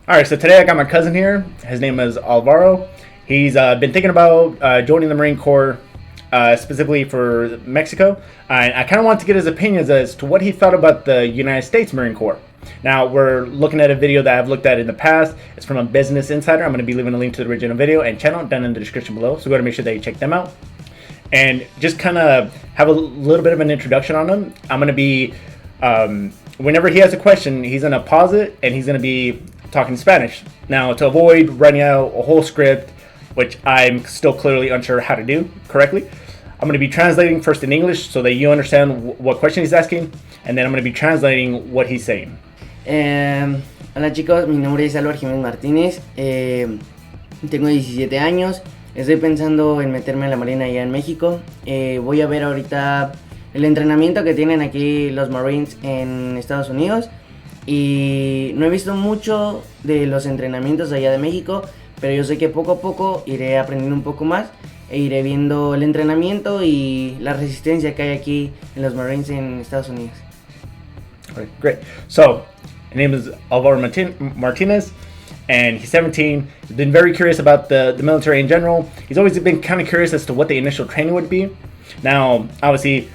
All right, so today I got my cousin here. His name is Alvaro. He's been thinking about joining the Marine Corps, specifically for Mexico. And I kind of want to get his opinions as to what he thought about the United States Marine Corps. Now, we're looking at a video that I've looked at in the past. It's from a Business Insider. I'm going to be leaving a link to the original video and channel down in the description below. So go to make sure that you check them out. And just kind of have a little bit of an introduction on him. I'm going to be, whenever he has a question, he's going to pause it and he's going to be talking Spanish. Now, to avoid writing out a whole script, which I'm still clearly unsure how to do correctly, I'm going to be translating first in English so that you understand what question he's asking, and then I'm going to be translating what he's saying. Hola chicos, mi nombre es Álvaro Jiménez Martínez, tengo 17 años, estoy pensando en meterme en la Marina allá en México. Voy a ver ahorita el entrenamiento que tienen aquí los Marines en Estados Unidos. Y no he visto mucho de los entrenamientos allá de México, pero yo sé que poco a poco iré aprendiendo un poco más e iré viendo el entrenamiento y la resistencia que hay aquí en los Marines en Estados Unidos. Okay, great. So, his name is Alvaro Martinez, and he's 17. He's been very curious about the military in general. He's always been kind of curious as to what the initial training would be. Now, obviously,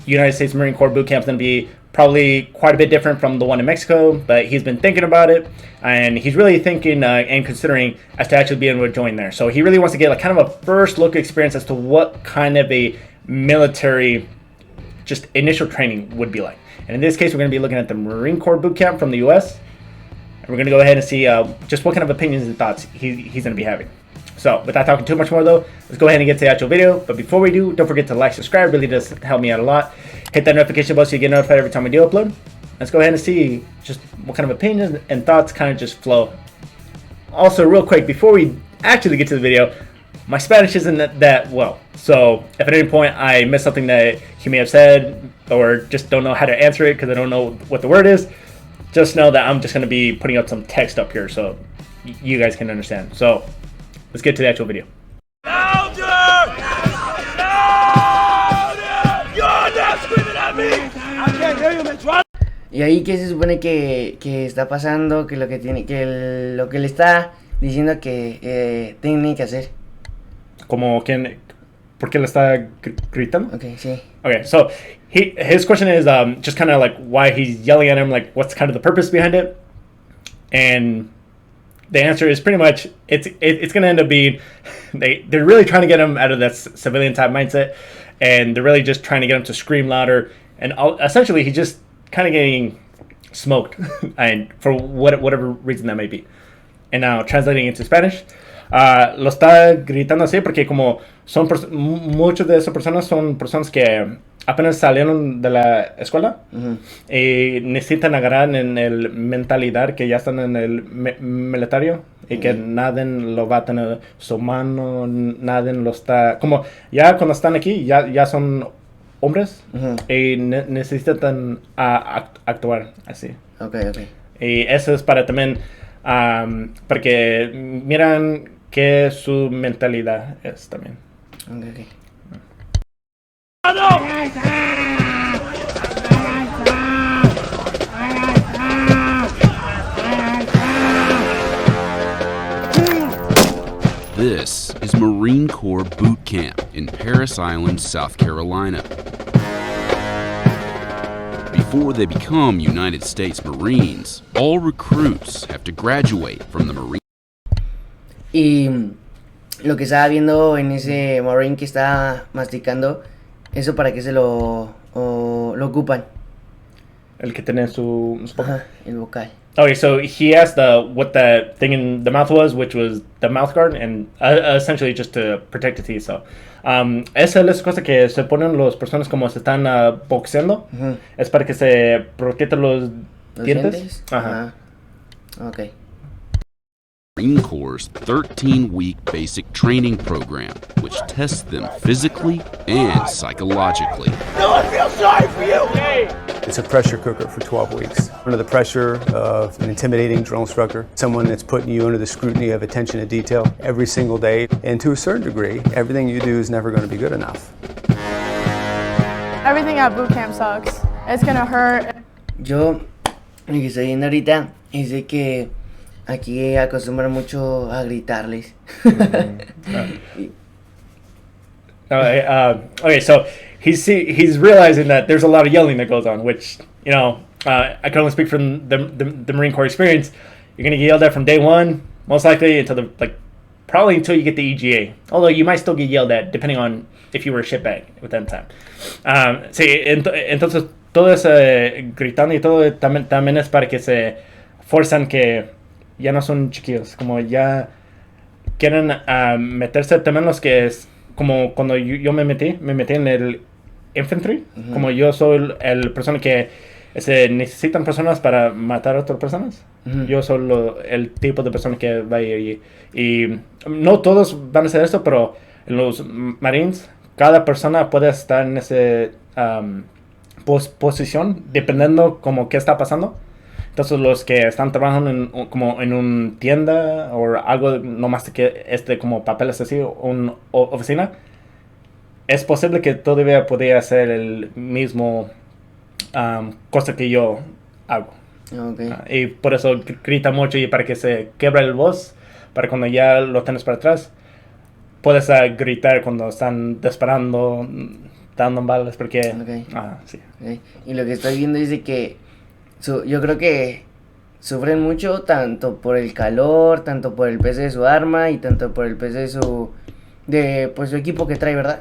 United States Marine Corps Boot Camp is going to be probably quite a bit different from the one in Mexico, but he's been thinking about it, and he's really thinking and considering as to actually being able to join there. So he really wants to get like kind of a first look experience as to what kind of a military just initial training would be like. And in this case, we're going to be looking at the Marine Corps Boot Camp from the US, and we're going to go ahead and see just what kind of opinions and thoughts he's going to be having. So without talking too much more though, let's go ahead and get to the actual video. But before we do, don't forget to like, subscribe, really does help me out a lot. Hit that notification bell so you get notified every time we do upload. Let's go ahead and see just what kind of opinions and thoughts kind of just flow. Also, real quick, before we actually get to the video, my Spanish isn't that well. So if at any point I miss something that he may have said or just don't know how to answer it because I don't know what the word is, just know that I'm just going to be putting up some text up here so you guys can understand. So let's get to the actual video. Y ahí que se supone que está pasando, que lo que tiene, lo que le está diciendo que tiene que hacer. Como quién, ¿por qué le está gritando? Okay, sí. Okay, so his question is just kind of like why he's yelling at him, like what's kind of the purpose behind it, and the answer is pretty much it's going to end up being they're really trying to get him out of that civilian type mindset, and they're really just trying to get him to scream louder, and essentially he's just kind of getting smoked and for whatever reason that may be. And now translating into Spanish, lo está gritando así porque como son muchas de esas personas son personas que apenas salieron de la escuela y necesitan agarrar en el mentalidad que ya están en el militario y que nadie lo va a tener su mano, nadie lo está como ya cuando están aquí ya son hombres y necesitan actuar así. Okay. Y eso es para también para que miran que su mentalidad es también. Okay. This is Marine Corps Boot Camp in Parris Island, South Carolina. Before they become United States Marines, all recruits have to graduate from the Marine. Y lo que estaba viendo en ese Marine que está masticando, eso para qué se lo ocupan. El que tiene su Ajá, el vocal. Okay, so he asked what the thing in the mouth was, which was the mouth guard, and essentially just to protect the teeth. So, esa es la cosa que se ponen las personas como se están boxeando. Es para que se protejan los dientes. Ajá. Okay. Marine Corps' 13-week basic training program, which tests them physically and psychologically. No one feels sorry for you! It's a pressure cooker for 12 weeks. Under the pressure of an intimidating drill instructor, someone that's putting you under the scrutiny of attention to detail every single day, and to a certain degree, everything you do is never going to be good enough. Everything at boot camp sucks. It's gonna hurt. Yo, lo que estoy viendo ahorita es de que aquí acostumbran mucho a gritarles. Okay, so he's realizing that there's a lot of yelling that goes on, which, you know, I can only speak from the Marine Corps experience. You're gonna get yelled at from day one, most likely until probably until you get the EGA. Although you might still get yelled at depending on if you were a shitbag within time. Sí, entonces todo ese gritando y todo también es para que se forzan que ya no son chiquillos, como ya quieren meterse también los que es como cuando yo me metí en el infantry, como yo soy el persona que necesitan personas para matar a otras personas. Yo soy el tipo de persona que va a ir y no todos van a hacer esto, pero en los Marines cada persona puede estar en esa posición dependiendo como qué está pasando. Entonces los que están trabajando como en una tienda o algo, no más que como papeles así, una oficina, es posible que todavía podría hacer el mismo cosa que yo hago. Okay. Y por eso grita mucho y para que se quiebre el voz, para cuando ya lo tienes para atrás, puedes gritar cuando están disparando, dando balas, porque... Okay. Sí. Okay. Y lo que estoy viendo es de que yo creo que sufren mucho tanto por el calor, tanto por el peso de su arma y tanto por el peso de su equipo que trae, ¿verdad?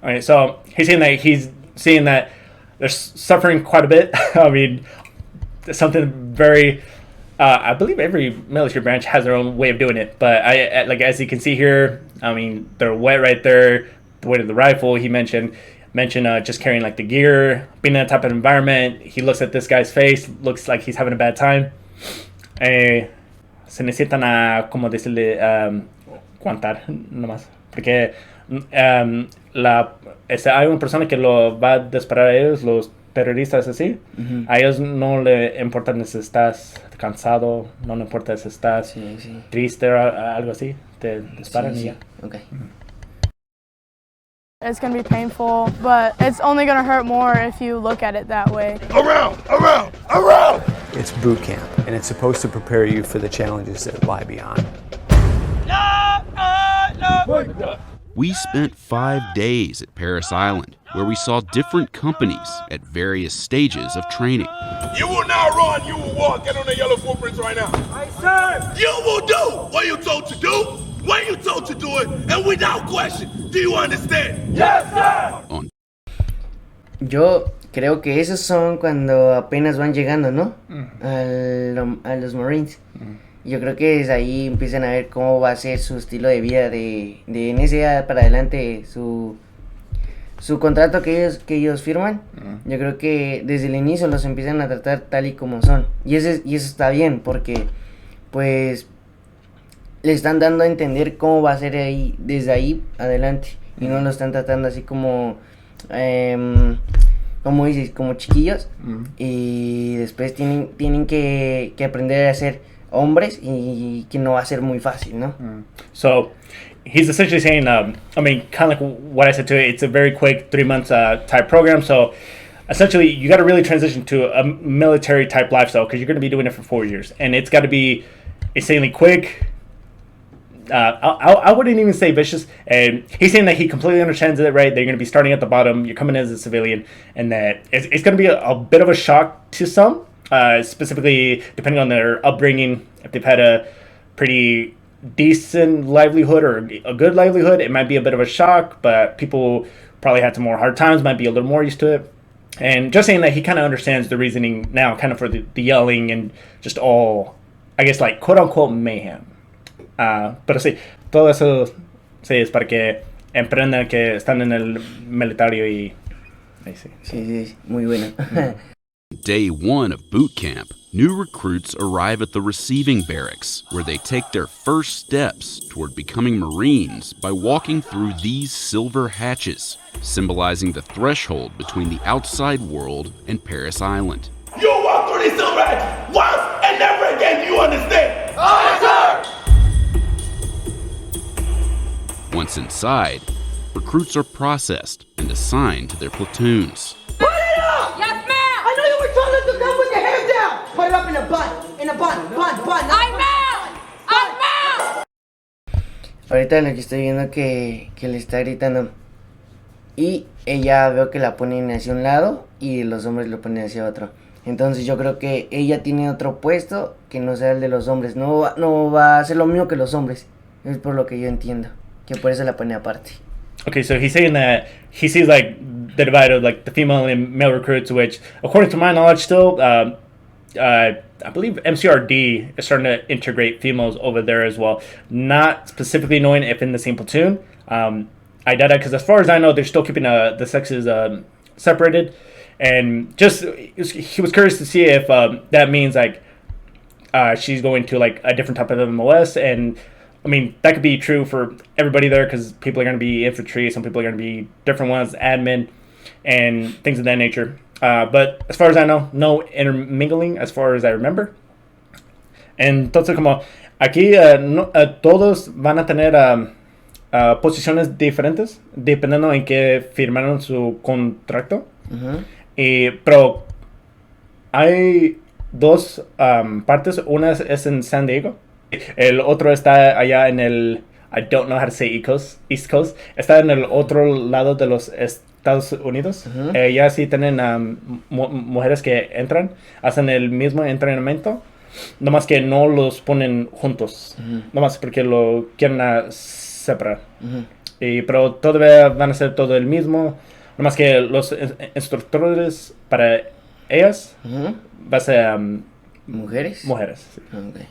Okay, so he's seeing that they're suffering quite a bit. I mean, something very... I believe every military branch has their own way of doing it, but like as you can see here, I mean, they're wet right there. The weight of the rifle. He mentioned just carrying like the gear, being in that type of environment. He looks at this guy's face, looks like he's having a bad time. Se necesitan como decirle, aguantar nomás, porque hay una persona que lo va a disparar a ellos, los terroristas así. A ellos no le importa si estás cansado, no le importa si estás triste o algo así, te disparan y ya. Okay. It's going to be painful, but it's only going to hurt more if you look at it that way. Around! It's boot camp, and it's supposed to prepare you for the challenges that lie beyond. We spent 5 days at Parris Island, where we saw different companies at various stages of training. You will not run, you will walk. Get on the yellow footprints right now. Aye, sir! You will do what you're told to do, when you're told to do it, and without question. Do you understand? Yes, sir! Yo creo que esos son cuando apenas van llegando, ¿no? A los Marines. Yo creo que desde ahí empiezan a ver cómo va a ser su estilo de vida de en ese día para adelante, su contrato que ellos firman. Yo creo que desde el inicio los empiezan a tratar tal y como son. Y eso está bien, porque pues le están dando a entender cómo va a ser ahí, desde ahí adelante. Y no lo están tratando así como dices, como chiquillos. Y después tienen que aprender a ser hombres y que no va a ser muy fácil, ¿no? So he's essentially saying, I mean, kind of like what I said to it, it's a very quick 3 months type program. So essentially you got to really transition to a military type lifestyle because you're going to be doing it for 4 years, and it's got to be insanely quick. I wouldn't even say vicious. And he's saying that he completely understands it, right? That you're going to be starting at the bottom, you're coming in as a civilian, and that it's going to be a bit of a shock to some. Specifically depending on their upbringing. If they've had a pretty decent livelihood or a good livelihood, it might be a bit of a shock, but people probably had some more hard times, might be a little more used to it. And just saying that he kind of understands the reasoning now, kind of for the yelling and just all, I guess, like quote-unquote mayhem. Pero sí, todo eso sí es para que emprendan que están en el militario y ahí sí. Sí, muy bueno. Day 1 of boot camp, new recruits arrive at the receiving barracks, where they take their first steps toward becoming Marines by walking through these silver hatches, symbolizing the threshold between the outside world and Parris Island. You walk through these silver hatches once and never again, you understand? Aye, sir! Once inside, recruits are processed and assigned to their platoons. Put it up! Yes, ma'am! I know you were told us to come with your hands down! Put it up in the butt! In a bun. I'm out. Ahorita lo que estoy viendo que le está gritando. Y ella veo que la ponen hacia un lado y los hombres lo ponen hacia otro. Entonces yo creo que ella tiene otro puesto que no sea el de los hombres. No va a hacer lo mismo que los hombres. Es por lo que yo entiendo. Que por eso la pone aparte. Okay, so he's saying that he sees like the divide of like the female and male recruits, which according to my knowledge still, I believe MCRD is starting to integrate females over there as well. Not specifically knowing if in the same platoon. I doubt it because as far as I know, they're still keeping the sexes separated. And just he was curious to see if that means like she's going to like a different type of MOS, and I mean that could be true for everybody there because people are going to be infantry, some people are going to be different ones, admin, and things of that nature. But as far as I know, no intermingling as far as I remember. Entonces como aquí todos van a tener posiciones diferentes dependiendo en qué firmaron su contrato. Uh-huh. Pero hay dos partes. Una es en San Diego. El otro está allá en el... I don't know how to say East Coast. Está en el otro lado de los Estados Unidos. Uh-huh. Ya sí tienen mujeres que entran. Hacen el mismo entrenamiento. Nomás que no los ponen juntos. Uh-huh. Nomás porque lo quieren separar. Uh-huh. Pero todavía van a ser todo el mismo. Nomás que los instructores para ellas Uh-huh. va a ser ¿Mujeres? mujeres. Sí. Okay.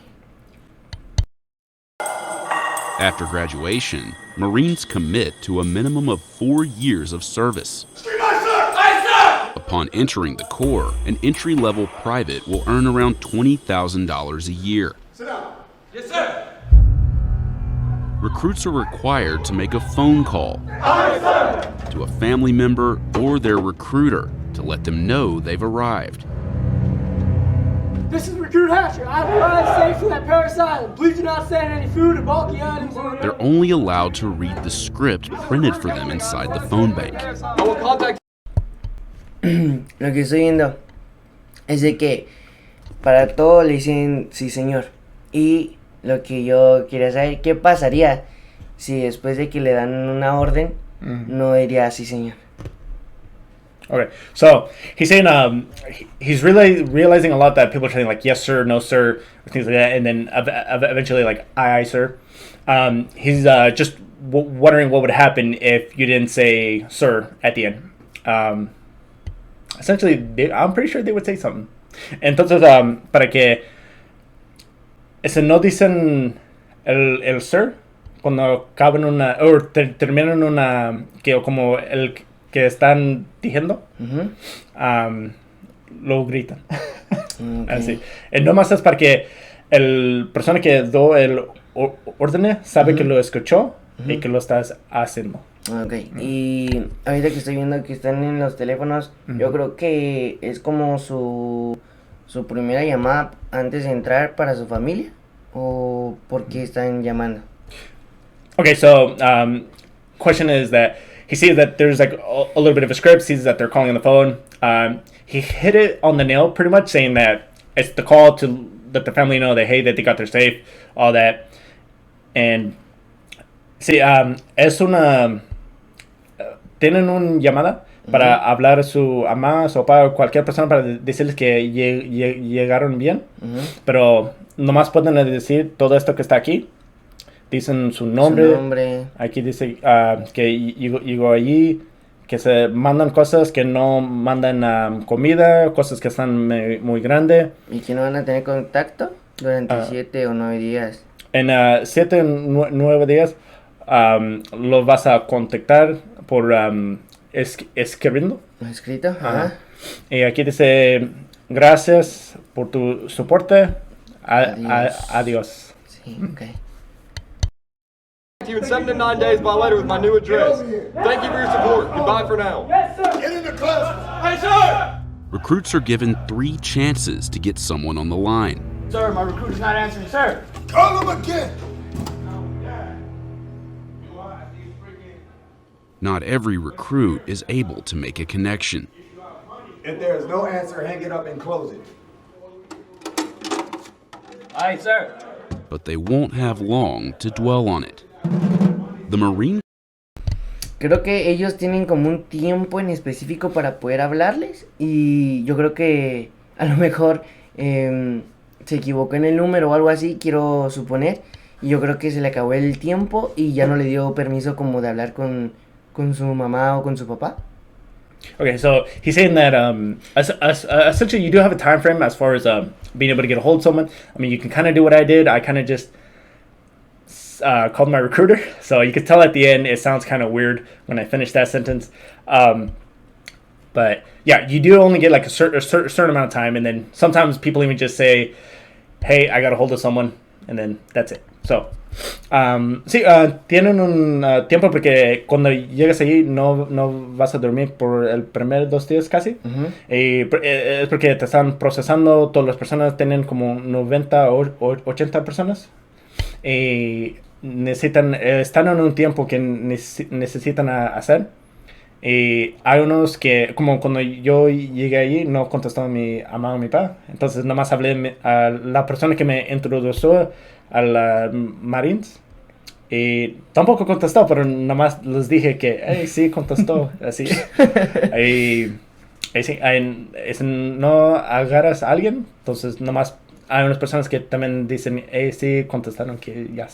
After graduation, Marines commit to a minimum of 4 years of service. Upon entering the Corps, an entry-level private will earn around $20,000 a year. Sit down. Yes, sir. Recruits are required to make a phone call to a family member or their recruiter to let them know they've arrived. This is Recruit Hatcher. I've arrived safely at Parris Island. Please do not send any food or bulky items. They're only allowed to read the script printed for them inside the phone bank. I will contact. Lo que estoy viendo es de que para todo le dicen sí señor. Y lo que yo quería saber, ¿qué pasaría si después de que le dan una orden no diría sí señor? Okay, so he's saying he's really realizing a lot that people are saying like yes sir, no sir, things like that, and then eventually like aye sir. He's just wondering what would happen if you didn't say sir at the end. Essentially, I'm pretty sure they would say something. Entonces, para que no dicen el sir cuando acaban una o terminan una que como el que están diciendo, Uh-huh. lo gritan. Okay. Así. No más es para que el persona que dio el orden sabe que lo escuchó y que lo estás haciendo. Ok, y ahorita que estoy viendo que están en los teléfonos, yo creo que es como su primera llamada antes de entrar para su familia, o por qué están llamando. Okay, so question is that he sees that there's like a little bit of a script, sees that they're calling on the phone. He hit it on the nail pretty much, saying that it's the call to let the family know that hey, that they got their safe, all that. And sí, es una... tienen una llamada para hablar a su mamá, su papá o cualquier persona para decirles que llegaron bien, pero nomás pueden decir todo esto que está aquí. Dicen su nombre. Aquí dice que llegó allí, que se mandan cosas, que no mandan comida, cosas que están muy grandes. ¿Y que no van a tener contacto durante 7 o 9 días? En 7 o 9 días lo vas a contactar por escribiendo. ¿Escrito? Ajá. Y aquí dice, gracias por tu soporte. Adiós. Sí, ok. You in 7 to 9 days by letter with my new address. Thank you for your support. Goodbye for now. Yes, sir. Get in the class. Hey, sir. Recruits are given 3 chances to get someone on the line. Sir, my recruiter's not answering, sir. Call him again. Not every recruit is able to make a connection. If there is no answer, hang it up and close it. Aye, sir. But they won't have long to dwell on it. The Marine Creo que ellos tienen como un tiempo en específico para poder hablarles y yo creo que a lo mejor se equivocó en el número o algo así, quiero suponer, y yo creo que se le acabó el tiempo y ya no le dio permiso como de hablar con su mamá o con su papá. Okay, so he's saying that essentially you do have a time frame as far as being able to get a hold of someone. I mean, you can kind of do what I did. I kind of just called my recruiter. So you could tell at the end it sounds kind of weird when I finish that sentence. But yeah, you do only get like a certain amount of time, and then sometimes people even just say, "Hey, I got a hold of someone," and then that's it. So sí, tienen un tiempo porque cuando llegas allí no vas a dormir por el primer 2 días casi. Uh-huh. Y es porque te están procesando, todas las personas tienen como 90 o 80 personas. Y están en un tiempo que necesitan hacer. Y hay unos que, como cuando yo llegué allí, no contestó a mi mamá o mi papá. Entonces, nada más hablé a la persona que me introdujo a la Marines. Y tampoco contestó, pero nada más les dije que, hey, sí, contestó. Así. y sí, no agarras a alguien. Entonces, nada más hay unas personas que también dicen, hey, sí, contestaron que ya.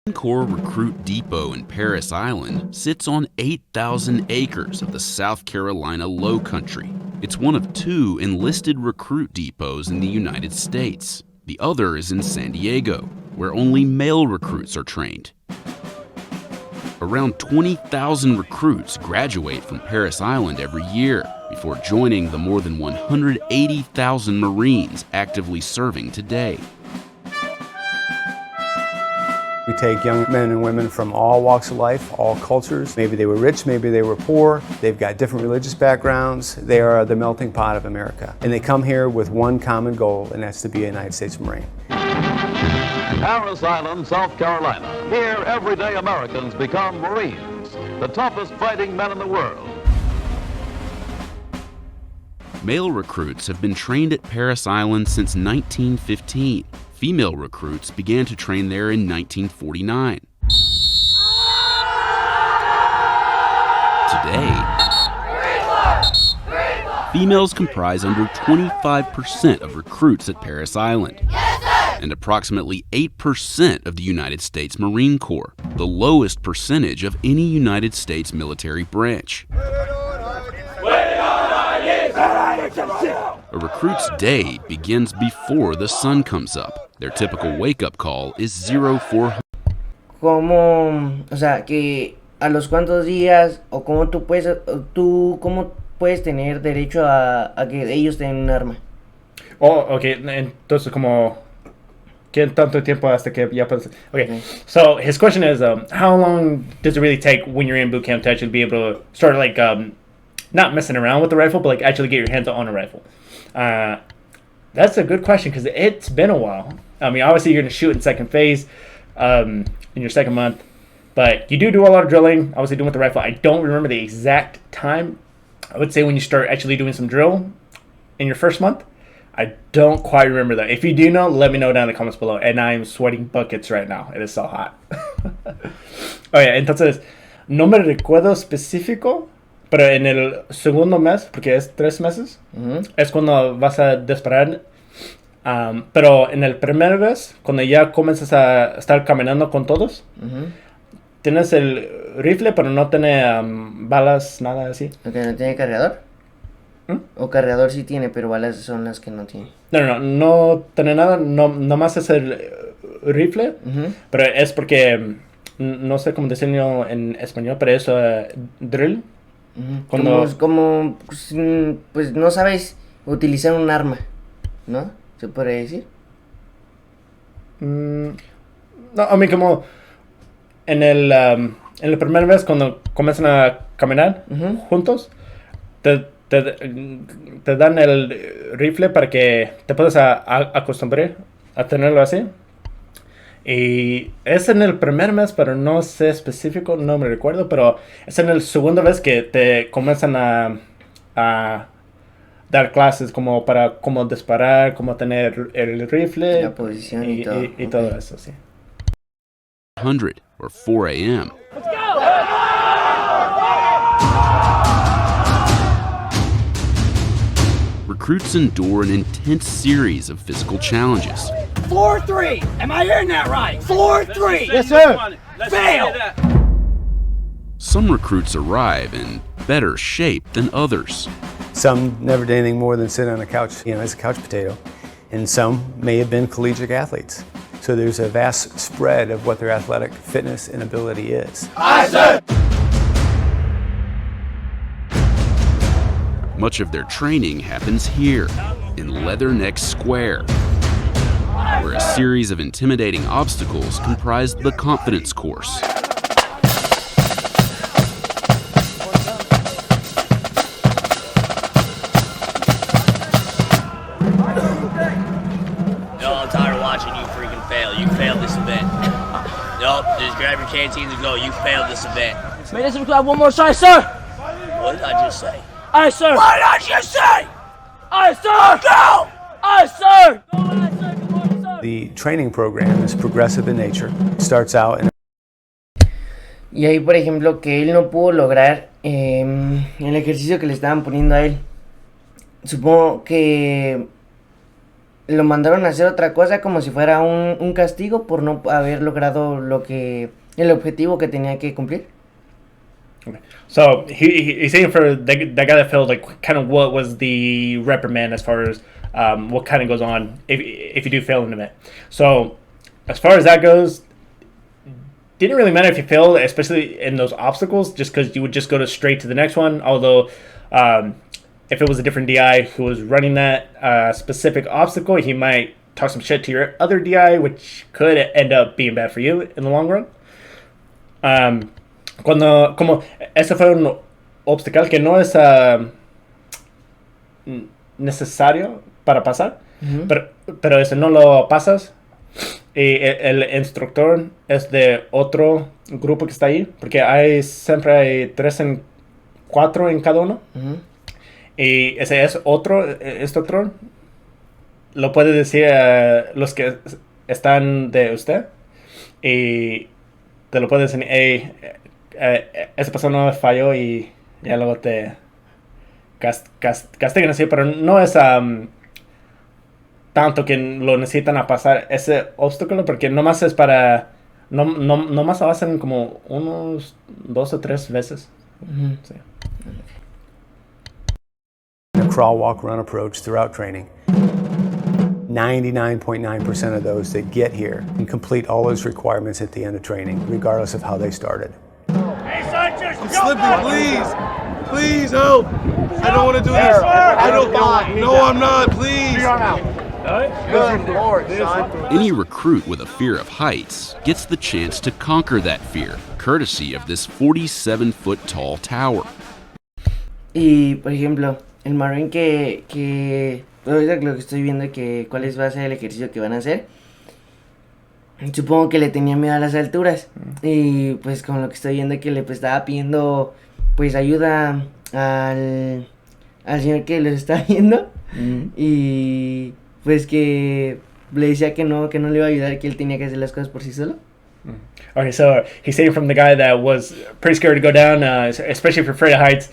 Marine Corps Recruit Depot in Parris Island sits on 8,000 acres of the South Carolina Low Country. It's one of 2 enlisted recruit depots in the United States. The other is in San Diego, where only male recruits are trained. Around 20,000 recruits graduate from Parris Island every year before joining the more than 180,000 Marines actively serving today. We take young men and women from all walks of life, all cultures. Maybe they were rich, maybe they were poor. They've got different religious backgrounds. They are the melting pot of America. And they come here with one common goal, and that's to be a United States Marine. Parris Island, South Carolina. Here, everyday Americans become Marines, the toughest fighting men in the world. Male recruits have been trained at Parris Island since 1915. Female recruits began to train there in 1949. Today, females comprise under 25% of recruits at Parris Island, and approximately 8% of the United States Marine Corps, the lowest percentage of any United States military branch. A recruit's day begins before the sun comes up. Their typical wake-up call is 0400. ¿Cómo, o sea, que a los cuántos días o cómo cómo puedes tener derecho a que ellos tengan un arma? Oh, okay. Entonces, como, ¿qué tanto tiempo hasta que ya puedes? Okay. So his question is, how long does it really take when you're in boot camp to actually be able to start like not messing around with the rifle, but like actually get your hands on a rifle? That's a good question because it's been a while. I mean, obviously you're going to shoot in second phase in your second month, but you do a lot of drilling, obviously doing with the rifle. I don't remember the exact time. I would say when you start actually doing some drill in your first month. I don't quite remember that. If you do know, let me know down in the comments below. And I'm sweating buckets right now. It is so hot. Okay, entonces, no me recuerdo específico, pero en el segundo mes, porque es 3 meses, es cuando vas a disparar. Pero en el primer vez, cuando ya comienzas a estar caminando con todos, tienes el rifle, pero no tiene balas, nada así. Okay, ¿no tiene cargador? O cargador sí tiene, pero balas son las que no tiene. No tiene nada, nomás es el rifle, pero es porque, no sé cómo decirlo en español, pero es drill. Cuando... Como, pues no sabes utilizar un arma, ¿no? ¿Se puede decir? No, a mí como en la primera vez cuando comienzan a caminar juntos, te dan el rifle para que te puedas acostumbrar a tenerlo así. Y es en el primer mes, pero no sé específico, no me recuerdo, pero es en el segundo vez que te comienzan a dar clases como para cómo disparar, cómo tener el rifle. La posición y todo. Y todo eso, sí. 100 or 4 a.m. Recruits endure an intense series of physical challenges. 4-3. Am I hearing that right? 4-3. Yes, sir. Fail. Some recruits arrive in better shape than others. Some never did anything more than sit on a couch, as a couch potato. And some may have been collegiate athletes. So there's a vast spread of what their athletic fitness and ability is. Aye, sir. Much of their training happens here, in Leatherneck Square, where a series of intimidating obstacles comprise the confidence course. No, I'm tired of watching you freaking fail. You failed this event. Nope, just grab your canteen and go. You failed this event. May this have one more try, sir. What did I just say? Aye, sir. What did I just say? Aye, sir. Go! Aye, sir. Go, aye, sir. Good morning, sir. The training program is progressive in nature. It starts out in Y ahí, por ejemplo, que él no pudo lograr el ejercicio que le estaban poniendo a él. Supongo que lo mandaron a hacer otra cosa como si fuera un castigo por no haber logrado el objetivo que tenía que cumplir. Okay. So he's saying for the guy that failed, like kind of what was the reprimand as far as what kind of goes on if you do fail an event. So as far as that goes, didn't really matter if you failed, especially in those obstacles, just because you would just go straight to the next one. Although if it was a different DI who was running that specific obstacle, he might talk some shit to your other DI, which could end up being bad for you in the long run. Como ese fue un obstacle que no es necesario para pasar, pero ese no lo pasas y el instructor es de otro grupo que está ahí, porque siempre hay 4 en cada uno. Y ese es otro, lo puede decir a los que están de usted y te lo puede decir, esa persona falló y ya luego te castigan así, pero no es tanto que lo necesitan a pasar ese obstáculo, porque nomás es para, nomás lo hacen como unos 2 o 3 veces. Sí. a crawl, walk, run approach throughout training. 99.9% of those that get here can complete all those requirements at the end of training, regardless of how they started. I'm slipping, please. Please help. I don't want to do this. I don't. No, I'm not. Please. Good Lord, son. Any recruit with a fear of heights gets the chance to conquer that fear, courtesy of this 47-foot tall tower. Y, por ejemplo, el Marine que ahorita lo que estoy viendo que cuál va a ser el ejercicio que van a hacer, supongo que le tenía miedo a las alturas. Y pues con lo que estoy viendo que le estaba pidiendo pues ayuda al señor que los está viendo. Y pues que le decía que no le iba a ayudar, que él tenía que hacer las cosas por sí solo. Okay, so he's saying from the guy that was pretty scared to go down, especially if you're afraid of heights,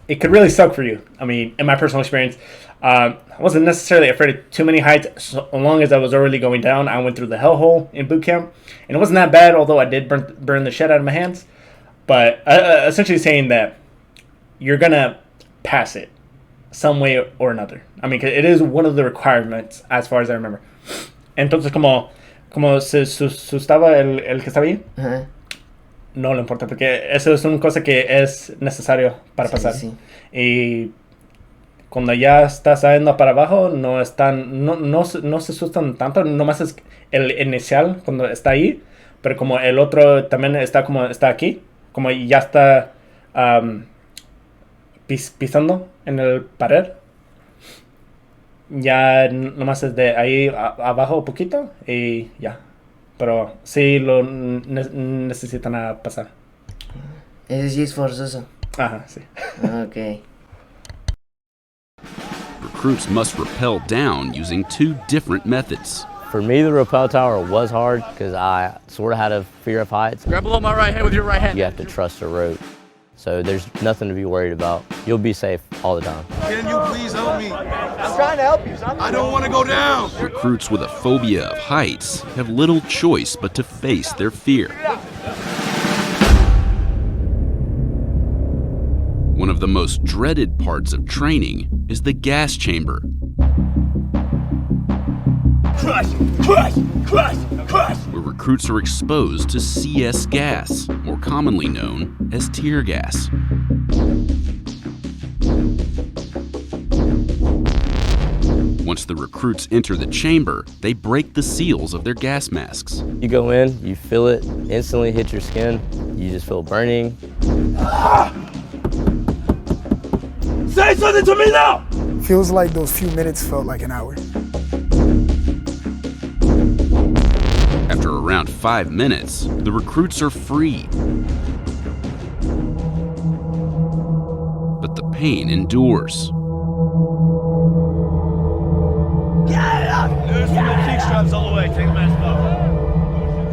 it could really suck for you. I mean, in my personal experience, I wasn't necessarily afraid of too many heights. So long as I was already going down, I went through the hellhole in boot camp, and it wasn't that bad, although I did burn the shit out of my hands. But essentially saying that you're gonna pass it some way or another. I mean, 'cause it is one of the requirements as far as I remember. Entonces, como se asustaba el que estaba ahí, no le importa, porque eso es una cosa que es necesario para pasar. Sí. Y cuando ya estás saliendo para abajo, no se asustan tanto, nomás es el inicial cuando está ahí, pero como el otro también está aquí, como ya está pisando en el pared, ya nomás es de ahí abajo un poquito y ya. Pero sí lo necesitan a pasar. Ese sí es forzoso. Ajá, sí. Ok. recruits must rappel down using 2 different methods. For me, the rappel tower was hard because I sort of had a fear of heights. Grab below my right hand with your right hand. You have to trust the rope. So there's nothing to be worried about. You'll be safe all the time. Can you please help me? I'm trying to help you, son. I don't want to go down. Recruits with a phobia of heights have little choice but to face their fear. One of the most dreaded parts of training is the gas chamber. Crush, crush, crush, crush. Where recruits are exposed to CS gas, more commonly known as tear gas. Once the recruits enter the chamber, they break the seals of their gas masks. You go in, you feel it, instantly hit your skin, you just feel burning. Say something to me now! Feels like those few minutes felt like an hour. After around 5 minutes, the recruits are free. But the pain endures.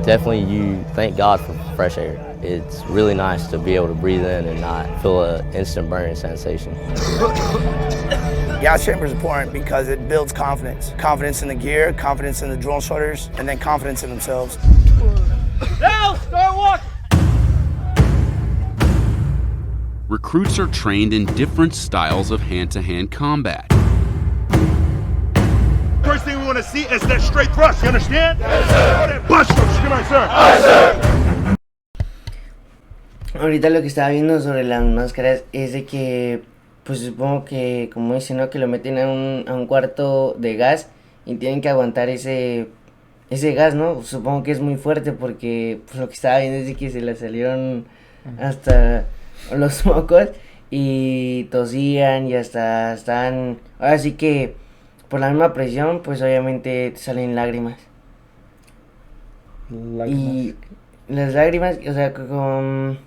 Definitely you thank God for fresh air. It's really nice to be able to breathe in and not feel an instant burning sensation. Gas chamber is important because it builds confidence. Confidence in the gear, confidence in the drill instructors, and then confidence in themselves. Now, start walking! Recruits are trained in different styles of hand-to-hand combat. First thing we want to see is that straight thrust, you understand? Yes, sir. Bust strokes, come on, sir. Yes, sir. Ahorita lo que estaba viendo sobre las máscaras es de que, pues supongo que, como dicen, ¿no? Que lo meten a un cuarto de gas y tienen que aguantar ese gas, ¿no? Supongo que es muy fuerte porque pues, lo que estaba viendo es de que se le salieron hasta los mocos y tosían y hasta están... Ahora sí que por la misma presión, pues obviamente te salen lágrimas. Y las lágrimas, o sea, con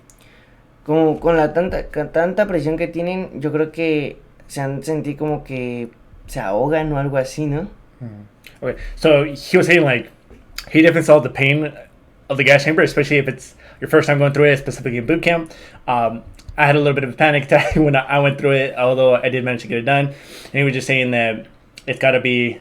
la tanta presión que tienen, yo creo que se han sentido como que se ahogan o algo así, ¿no? Okay, so he was saying like he definitely saw the pain of the gas chamber, especially if it's your first time going through it, specifically in boot camp. I had a little bit of a panic attack when I went through it, although I did manage to get it done. And he was just saying that it's got to be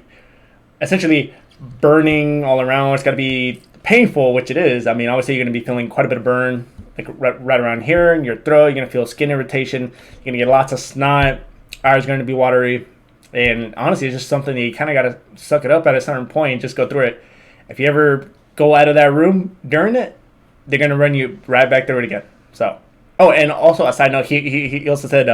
essentially burning all around. It's got to be painful, which it is. I mean, obviously you're going to be feeling quite a bit of burn, like right around here in your throat. You're going to feel skin irritation. You're going to get lots of snot. Eyes going to be watery. And honestly, it's just something that you kind of got to suck it up at a certain point and just go through it. If you ever go out of that room during it, they're going to run you right back through it again. So, oh, and also a side note, he also said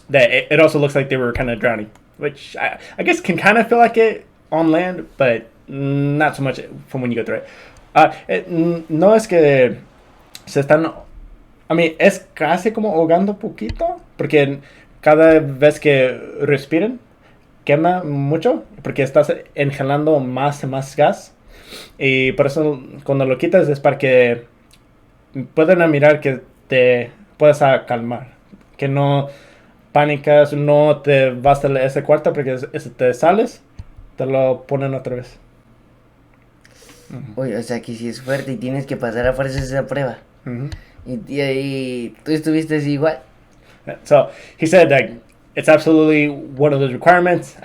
that it also looks like they were kind of drowning, which I guess can kind of feel like it on land, but not so much from when you go through it. No es que se están... I mean, es casi como ahogando poquito, porque cada vez que respiren, quema mucho, porque estás inhalando más y más gas. Y por eso cuando lo quitas es para que puedan mirar que te puedas calmar. Que no pánicas, no te vas a ese cuarto, porque si te sales, te lo ponen otra vez. Oye, o sea que si es fuerte y tienes que pasar a fuerzas esa prueba. Y tú estuviste así igual. So he said that it's absolutely one of those requirements.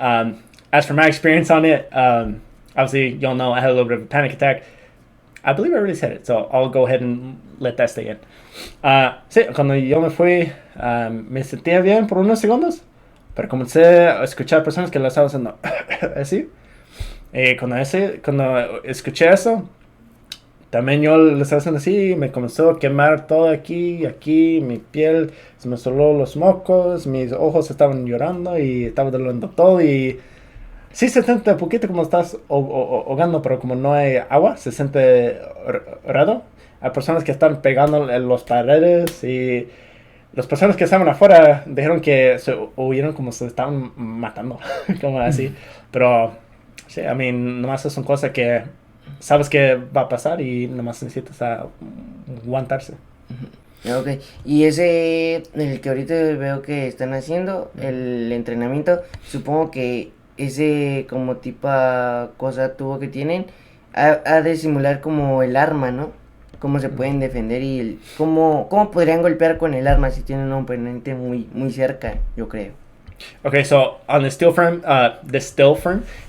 As for my experience on it, obviously y'all know I had a little bit of a panic attack. I believe I already said it, so I'll go ahead and let that stay in. Sí, cuando yo me fui, me sentía bien por unos segundos, pero comencé a escuchar personas que lo estaban haciendo así. Cuando escuché eso, también yo lo estaba haciendo así, me comenzó a quemar todo aquí, mi piel, se me soló los mocos, mis ojos estaban llorando y estaba doliendo todo y sí se siente un poquito como estás ahogando, pero como no hay agua, se siente raro. Hay personas que están pegando en las paredes y las personas que estaban afuera dijeron que se huyeron como se estaban matando, como así. Pero, sí, I mean, nomás son cosas que sabes que va a pasar y nomás necesitas aguantarse. Ok, y ese, el que ahorita veo que están haciendo, el entrenamiento, supongo que ese como tipo cosa tubo que tienen, ha de simular como el arma, ¿no? Cómo se pueden defender y cómo podrían golpear con el arma si tienen un oponente muy cerca, yo creo. Okay, so on the still frame,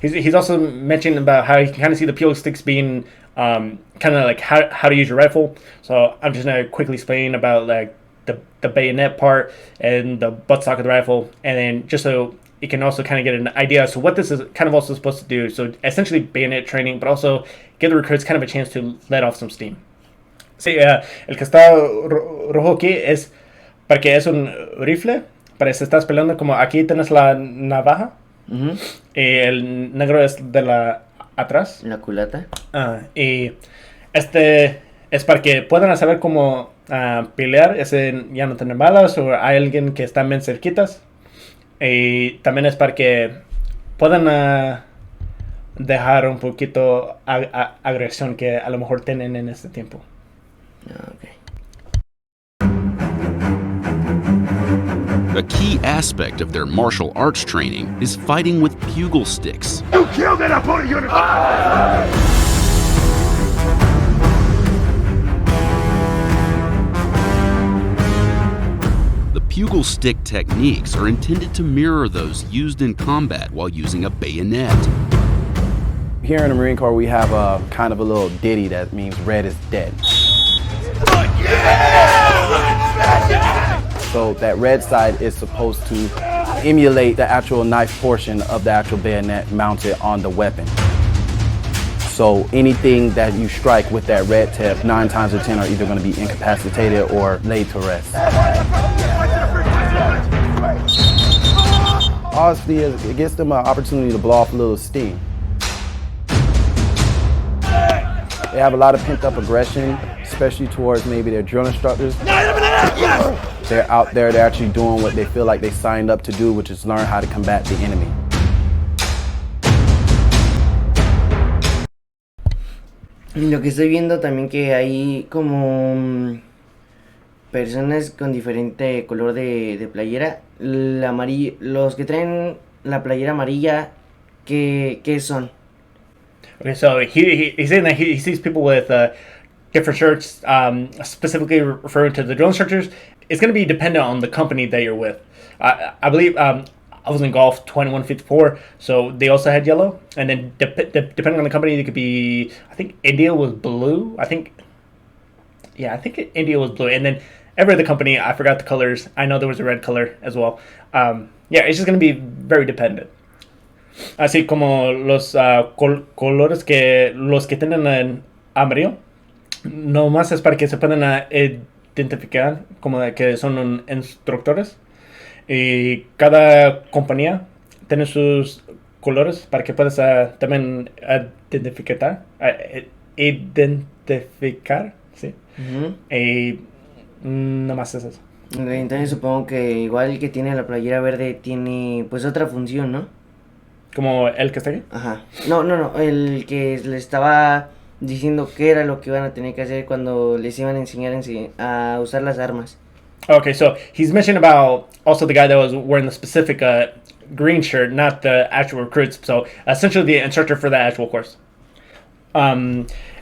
he's also mentioned about how you can kind of see the peel sticks being kind of like how to use your rifle. So I'm just gonna quickly explain about like the bayonet part and the buttstock of the rifle, and then just so you can also kind of get an idea as to what this is kind of also supposed to do. So essentially bayonet training, but also give the recruits kind of a chance to let off some steam. Sí, el que está rojo aquí es porque es un rifle. Parece que estás peleando como aquí tienes la navaja. Y el negro es de la atrás. La culata. Y este es para que puedan saber cómo pelear. Ese ya no tiene balas o hay alguien que está bien cerquitas. Y también es para que puedan dejar un poquito agresión que a lo mejor tienen en este tiempo. Okay. A key aspect of their martial arts training is fighting with bugle sticks. You killed an opponent unit! The bugle stick techniques are intended to mirror those used in combat while using a bayonet. Here in the Marine Corps, we have a kind of a little ditty that means red is dead. So that red side is supposed to emulate the actual knife portion of the actual bayonet mounted on the weapon. So anything that you strike with that red tip, 9 times out of 10 are either going to be incapacitated or laid to rest. Honestly, it gives them an opportunity to blow off a little steam. They have a lot of pent-up aggression, especially towards maybe their drill instructors. They're out there, they're actually doing what they feel like they signed up to do, which is learn how to combat the enemy. Lo que estoy viendo también que hay como personas con diferente color de playera. Los que traen la playera amarilla, ¿qué son? Okay, so he's saying that he sees people with different shirts, specifically referring to the drill instructors. It's going to be dependent on the company that you're with. I believe I was in golf 2154, so they also had yellow. And then depending on the company, it could be, I think India was blue. I think India was blue. And then every other company, I forgot the colors. I know there was a red color as well. Yeah, it's just going to be very dependent. Así como los colores que los que tienen en amarillo, no más es para que se puedan identificar como de que son instructores. Y cada compañía tiene sus colores para que puedas también identificar, ¿sí? Y no más es eso. Entonces supongo que igual el que tiene la playera verde tiene pues otra función, ¿no? ¿Como el que está aquí? Ajá. No, el que le estaba diciendo qué era lo que iban a tener que hacer cuando les iban a enseñar a usar las armas. Okay, so he's mentioning about also the guy that was wearing the specific green shirt, not the actual recruits. So essentially the instructor for the actual course.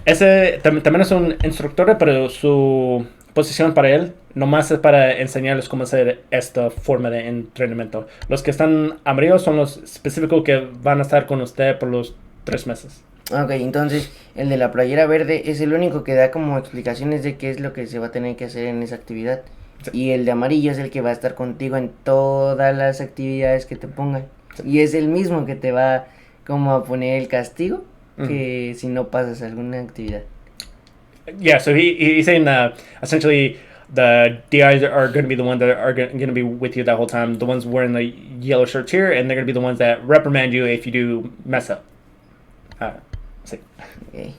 Ese también es un instructor, pero su posición para él nomás es para enseñarles cómo hacer esta forma de entrenamiento. Los que están amarillos son los específicos que van a estar con usted por los 3 meses. Ok, entonces el de la playera verde es el único que da como explicaciones de qué es lo que se va a tener que hacer en esa actividad. Sí. Y el de amarillo es el que va a estar contigo en todas las actividades que te pongan. Sí. Y es el mismo que te va como a poner el castigo que si no pasas alguna actividad. Yeah, so he's saying essentially the DIs are going to be the ones that are going to be with you that whole time. The ones wearing the yellow shirts here, and they're going to be the ones that reprimand you if you do mess up. Sí. Okay.